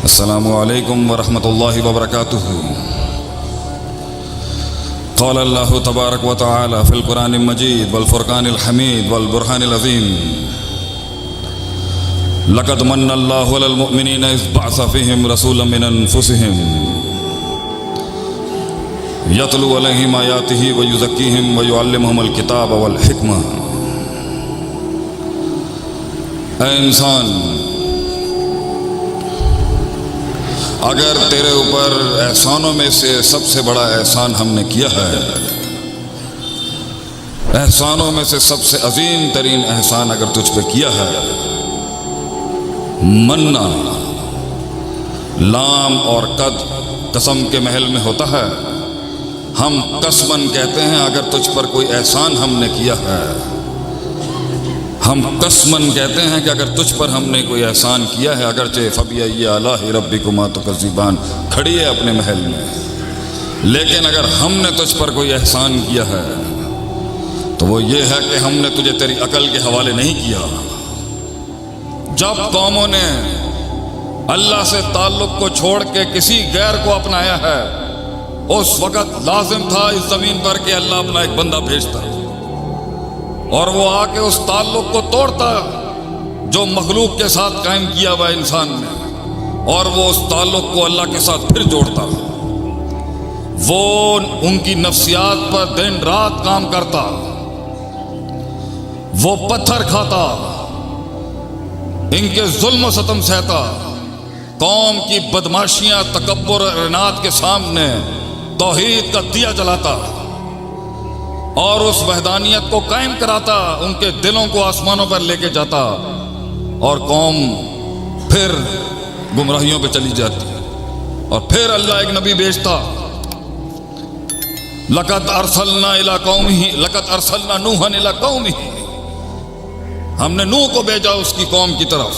السلام علیکم ورحمۃ اللہ وبرکاتہ۔ قال اللہ تبارک و تعالی فی القرآن المجید والفرقان الحمید والبرہان العظیم لقد من اللہ علی المؤمنین اذ بعث فیہم رسولا من انفسہم یتلو علیہم آیاتہ ویزکیہم ویعلمہم الکتاب والحکمہ۔ اے انسان، اگر تیرے اوپر احسانوں میں سے سب سے بڑا احسان ہم نے کیا ہے، احسانوں میں سے سب سے عظیم ترین احسان اگر تجھ پہ کیا ہے، مننا لام اور قد قسم کے محل میں ہوتا ہے، ہم قسمن کہتے ہیں اگر تجھ پر کوئی احسان ہم نے کیا ہے، ہم قسمن کہتے ہیں کہ اگر تجھ پر ہم نے کوئی احسان کیا ہے، اگرچہ فبأي آلاء ربكما تكذبان کھڑی ہے اپنے محل میں، لیکن اگر ہم نے تجھ پر کوئی احسان کیا ہے تو وہ یہ ہے کہ ہم نے تجھے تیری عقل کے حوالے نہیں کیا۔ جب قوموں نے اللہ سے تعلق کو چھوڑ کے کسی غیر کو اپنایا ہے، اس وقت لازم تھا اس زمین پر کہ اللہ اپنا ایک بندہ بھیجتا اور وہ آ کے اس تعلق کو توڑتا جو مخلوق کے ساتھ قائم کیا ہوا انسان نے، اور وہ اس تعلق کو اللہ کے ساتھ پھر جوڑتا، وہ ان کی نفسیات پر دن رات کام کرتا، وہ پتھر کھاتا، ان کے ظلم و ستم سہتا، قوم کی بدماشیاں تکبر اور اناد کے سامنے توحید کا دیا جلاتا اور اس وحدانیت کو قائم کراتا، ان کے دلوں کو آسمانوں پر لے کے جاتا، اور قوم پھر گمراہیوں پہ چلی جاتی، اور پھر اللہ ایک نبی بھیجتا۔ لقد ارسلنا الی قومہ، لقد ارسلنا نوحا الی قومہ، ہم نے نوح کو بھیجا اس کی قوم کی طرف۔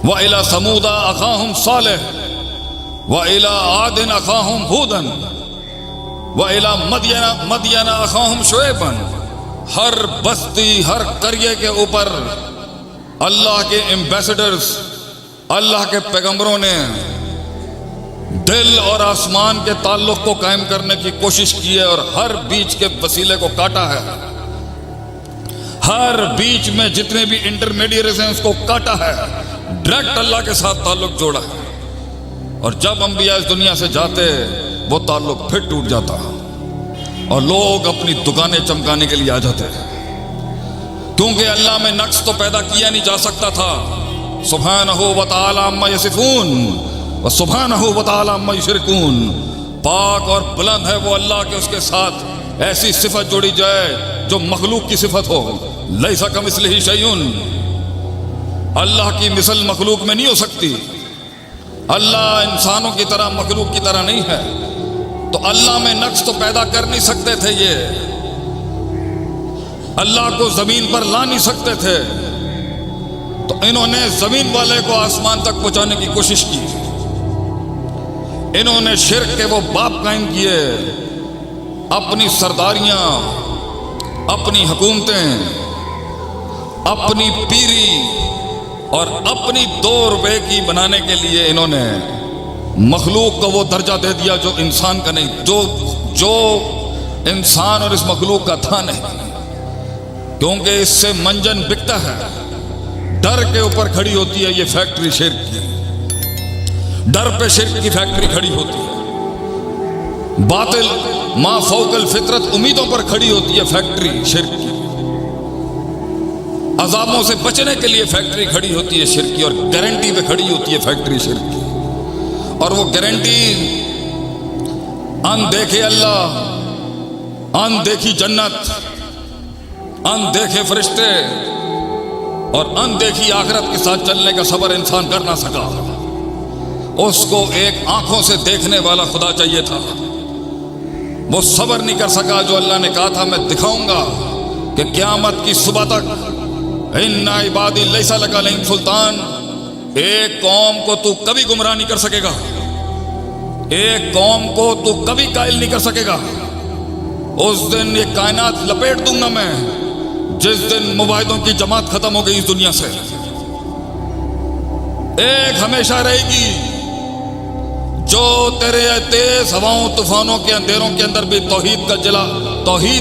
وَإِلَى ثَمُودَ أَخَاهُمْ صَالِحٌ وَإِلَى عَادٍ أَخَاهُمْ هُودًا وَإِلَى مَدْيَنَ أَخَاهُمْ شُعَيْبًا۔ ہر بستی، ہر قریے کے اوپر اللہ کے ایمبیسڈرز، اللہ کے پیغمبروں نے دل اور آسمان کے تعلق کو قائم کرنے کی کوشش کی ہے، اور ہر بیچ کے وسیلے کو کاٹا ہے، ہر بیچ میں جتنے بھی انٹرمیڈیٹریز ہیں اس کو کاٹا ہے، ڈائریکٹ اللہ کے ساتھ تعلق جوڑا ہے، اور جب انبیاء اس دنیا سے جاتے وہ تعلق پھر ٹوٹ جاتا اور لوگ اپنی دکانیں چمکانے کے لیے آ جاتے، کیونکہ اللہ میں نقص تو پیدا کیا نہیں جا سکتا تھا۔ سبحانہ و تعالی عما یصفون و سبحانہ و تعالی عما یشرکون، پاک اور بلند ہے وہ اللہ کے اس کے ساتھ ایسی صفت جوڑی جائے جو مخلوق کی صفت ہو۔ لیس کمثلہ شیء، اللہ کی مثل مخلوق میں نہیں ہو سکتی، اللہ انسانوں کی طرح مخلوق کی طرح نہیں ہے، تو اللہ میں نقص تو پیدا کر نہیں سکتے تھے، یہ اللہ کو زمین پر لا نہیں سکتے تھے، تو انہوں نے زمین والے کو آسمان تک پہنچانے کی کوشش کی، انہوں نے شرک کے وہ باپ قائم کیے، اپنی سرداریاں، اپنی حکومتیں، اپنی پیری اور اپنی 2 روپے کی بنانے کے لیے انہوں نے مخلوق کو وہ درجہ دے دیا جو انسان کا نہیں، جو انسان اور اس مخلوق کا تھا نہیں، کیونکہ اس سے منجن بکتا ہے، ڈر کے اوپر کھڑی ہوتی ہے یہ فیکٹری شرک کی، ڈر پہ شرک کی فیکٹری کھڑی ہوتی ہے، باطل ما فوق الفطرت امیدوں پر کھڑی ہوتی ہے فیکٹری شرک کی، عذابوں سے بچنے کے لیے فیکٹری کھڑی ہوتی ہے شرک کی، اور گارنٹی پہ کھڑی ہوتی ہے فیکٹری شرک کی، اور وہ گارنٹی ان دیکھے اللہ، ان دیکھی جنت، ان دیکھے فرشتے اور ان دیکھی آخرت کے ساتھ چلنے کا صبر انسان کر نہ سکا، اس کو ایک آنکھوں سے دیکھنے والا خدا چاہیے تھا، وہ صبر نہیں کر سکا جو اللہ نے کہا تھا میں دکھاؤں گا کہ قیامت کی صبح تک ان عبادی لیس لک علیہم سلطان، ایک قوم کو تو کبھی گمراہ نہیں کر سکے گا، ایک قوم کو تو کبھی قائل نہیں کر سکے گا، اس دن یہ کائنات لپیٹ دوں گا میں جس دن مباحدوں کی جماعت ختم ہو گئی اس دنیا سے، ایک ہمیشہ رہے گی، جو تیرے تیز ہواؤں طوفانوں کے اندھیروں کے اندر بھی توحید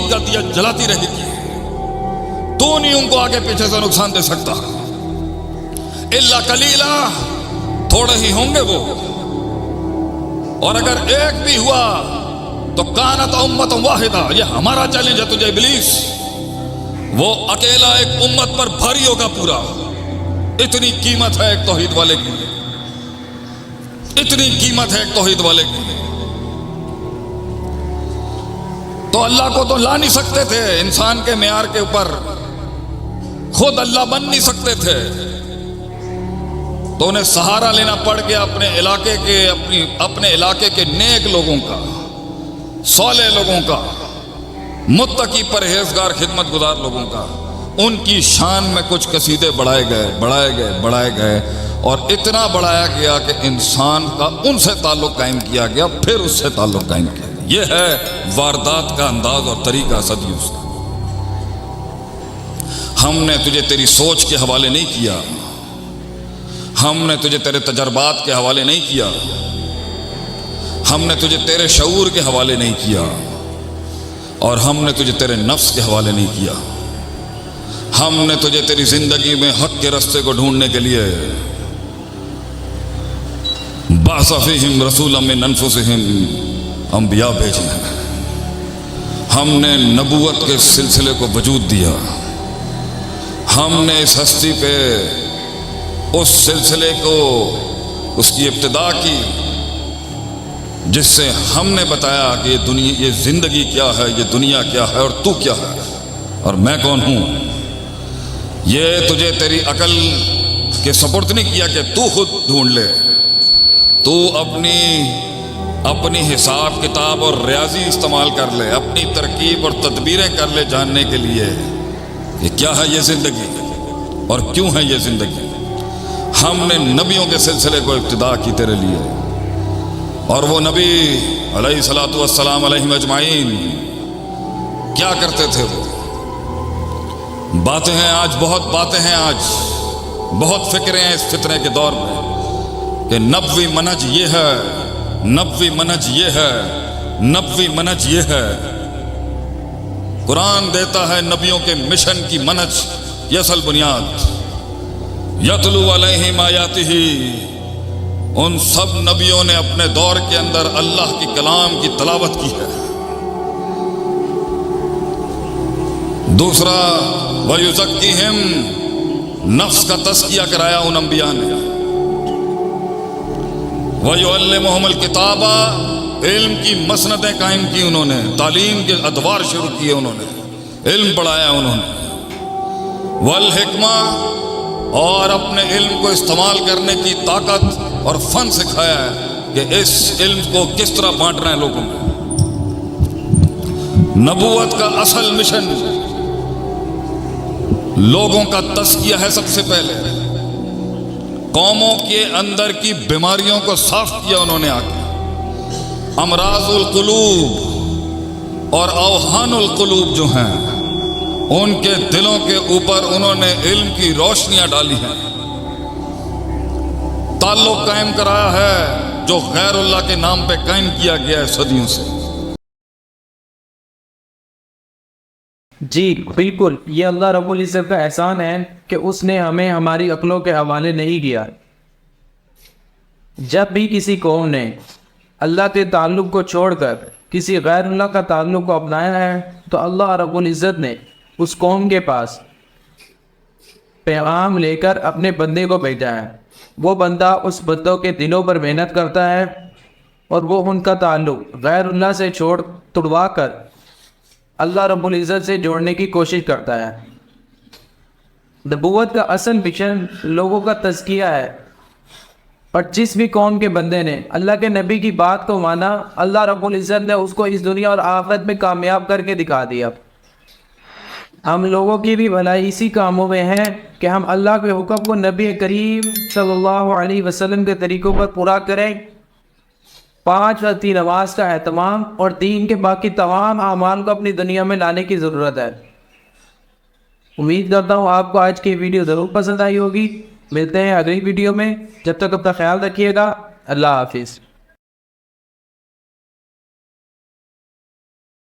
کا دیا جلاتی رہے گی۔ تو نہیں ان کو آگے پیچھے سے نقصان دے سکتا۔ الا قلیلا، تھوڑے ہی ہوں گے وہ، اور اگر ایک بھی ہوا تو کانت امت واحدہ، یہ ہمارا چیلنج ہے تجھے ابلیس، وہ اکیلا ایک امت پر بھاری ہوگا پورا۔ اتنی قیمت ہے ایک توحید والے کی، اتنی قیمت ہے ایک توحید والے کی۔ تو اللہ کو تو لا نہیں سکتے تھے، انسان کے معیار کے اوپر خود اللہ بن نہیں سکتے تھے، تو انہیں سہارا لینا پڑ گیا اپنے علاقے کے نیک لوگوں کا، صالح لوگوں کا، متقی پرہیزگار خدمت گزار لوگوں کا۔ ان کی شان میں کچھ قصیدے بڑھائے گئے اور اتنا بڑھایا گیا کہ انسان کا ان سے تعلق قائم کیا گیا، پھر اس سے تعلق قائم کیا گیا۔ یہ ہے واردات کا انداز اور طریقہ صدیوں سے۔ ہم نے تجھے تیری سوچ کے حوالے نہیں کیا، ہم نے تجھے تیرے تجربات کے حوالے نہیں کیا، ہم نے تجھے تیرے شعور کے حوالے نہیں کیا، اور ہم نے تجھے تیرے نفس کے حوالے نہیں کیا۔ ہم نے تجھے تیری زندگی میں حق کے رستے کو ڈھونڈنے کے لیے بعث فیہم رسولا من انفسہم، انبیاء بھیجے ہیں۔ ہم نے نبوت کے سلسلے کو وجود دیا، ہم نے اس ہستی پہ اس سلسلے کو، اس کی ابتدا کی، جس سے ہم نے بتایا کہ یہ زندگی کیا ہے، یہ دنیا کیا ہے، اور تو کیا ہے، اور میں کون ہوں۔ یہ تجھے تیری عقل کے سپرد نہیں کیا کہ تو خود ڈھونڈ لے، تو اپنی حساب کتاب اور ریاضی استعمال کر لے، اپنی ترکیب اور تدبیریں کر لے جاننے کے لیے کہ کیا ہے یہ زندگی اور کیوں ہے یہ زندگی۔ ہم نے نبیوں کے سلسلے کو ابتدا کی تیرے لیے، اور وہ نبی علیہ الصلوۃ والسلام علیہم اجمعین کیا کرتے تھے؟ وہ باتیں ہیں آج، بہت باتیں ہیں آج، بہت فکریں ہیں اس فتنے کے دور میں کہ نبوی منہج یہ ہے، نبوی منہج یہ ہے، نبوی منہج یہ ہے۔ قرآن دیتا ہے نبیوں کے مشن کی منہج یہ اصل بنیاد، یتلو علیہم آیاتہ، ان سب نبیوں نے اپنے دور کے اندر اللہ کی کلام کی تلاوت کی ہے۔ دوسرا وَيُزَكِّهِمْ، نفس کا تزکیہ کرایا ان انبیاء نے۔ وَيُعَلِّمُهُمُ الْكِتَابَ، علم کی مسندیں قائم کی انہوں نے، تعلیم کے ادوار شروع کیے انہوں نے، علم پڑھایا انہوں نے۔ وَالْحِكْمَةَ، اور اپنے علم کو استعمال کرنے کی طاقت اور فن سکھایا ہے کہ اس علم کو کس طرح بانٹنا ہے لوگوں میں۔ نبوت کا اصل مشن لوگوں کا تزکیہ ہے۔ سب سے پہلے قوموں کے اندر کی بیماریوں کو صاف کیا انہوں نے، آ کے امراض القلوب اور اوہان القلوب جو ہیں ان کے دلوں کے اوپر انہوں نے علم کی روشنیاں ڈالی ہیں، تعلق قائم کرایا ہے جو غیر اللہ کے نام پہ قائم کیا گیا ہے صدیوں سے۔ جی بالکل، یہ اللہ رب العزت کا احسان ہے کہ اس نے ہمیں ہماری عقلوں کے حوالے نہیں کیا۔ جب بھی کسی قوم نے اللہ کے تعلق کو چھوڑ کر کسی غیر اللہ کا تعلق کو اپنایا ہے تو اللہ رب العزت نے اس قوم کے پاس پیغام لے کر اپنے بندے کو بھیجا ہے۔ وہ بندہ اس بندوں کے دلوں پر محنت کرتا ہے اور وہ ان کا تعلق غیر اللہ سے توڑوا کر اللہ رب العزت سے جوڑنے کی کوشش کرتا ہے۔ نبوت کا اصل مشن لوگوں کا تزکیہ ہے، اور جس بھی قوم کے بندے نے اللہ کے نبی کی بات کو مانا، اللہ رب العزت نے اس کو اس دنیا اور آخرت میں کامیاب کر کے دکھا دیا۔ ہم لوگوں کی بھی بھلائی اسی کاموں میں ہے کہ ہم اللہ کے حکم کو نبی کریم صلی اللہ علیہ وسلم کے طریقوں پر پورا کریں، 5 وقت کی نماز کا اہتمام اور دین کے باقی تمام اعمال کو اپنی دنیا میں لانے کی ضرورت ہے۔ امید کرتا ہوں آپ کو آج کی ویڈیو ضرور پسند آئی ہوگی۔ ملتے ہیں اگلی ویڈیو میں، جب تک اپنا خیال رکھیے گا، اللہ حافظ۔